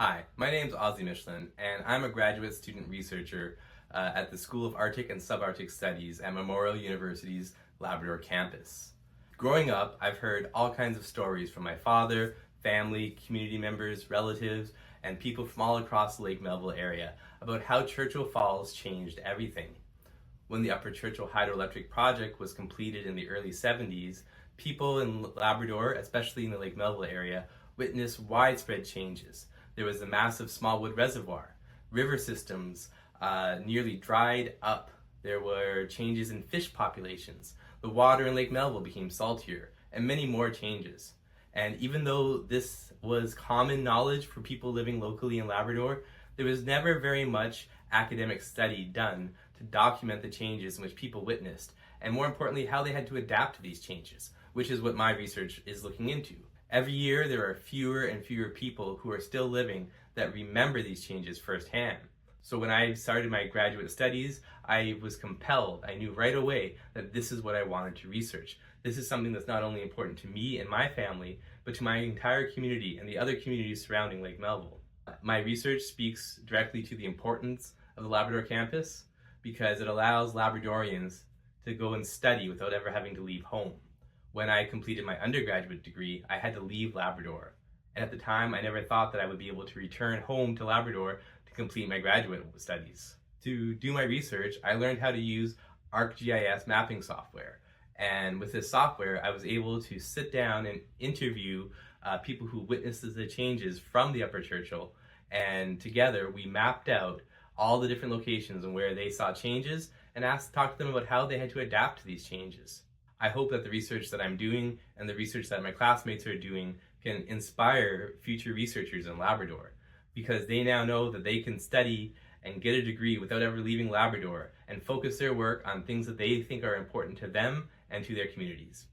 Hi, my name's Ossie Michelin, and I'm a graduate student researcher at the School of Arctic and Subarctic Studies at Memorial University's Labrador Campus. Growing up, I've heard all kinds of stories from my father, family, community members, relatives, and people from all across the Lake Melville area about how Churchill Falls changed everything. When the Upper Churchill Hydroelectric Project was completed in the early 70s, people in Labrador, especially in the Lake Melville area, witnessed widespread changes. There was a massive Smallwood Reservoir. River systems nearly dried up. There were changes in fish populations. The water in Lake Melville became saltier, and many more changes. And even though this was common knowledge for people living locally in Labrador, there was never very much academic study done to document the changes in which people witnessed, and more importantly, how they had to adapt to these changes, which is what my research is looking into. Every year, there are fewer and fewer people who are still living that remember these changes firsthand. So when I started my graduate studies, I was compelled, I knew right away that this is what I wanted to research. This is something that's not only important to me and my family, but to my entire community and the other communities surrounding Lake Melville. My research speaks directly to the importance of the Labrador campus because it allows Labradorians to go and study without ever having to leave home. When I completed my undergraduate degree, I had to leave Labrador. And at the time, I never thought that I would be able to return home to Labrador to complete my graduate studies. To do my research, I learned how to use ArcGIS mapping software. And with this software, I was able to sit down and interview people who witnessed the changes from the Upper Churchill. And together, we mapped out all the different locations and where they saw changes and talked to them about how they had to adapt to these changes. I hope that the research that I'm doing and the research that my classmates are doing can inspire future researchers in Labrador, because they now know that they can study and get a degree without ever leaving Labrador and focus their work on things that they think are important to them and to their communities.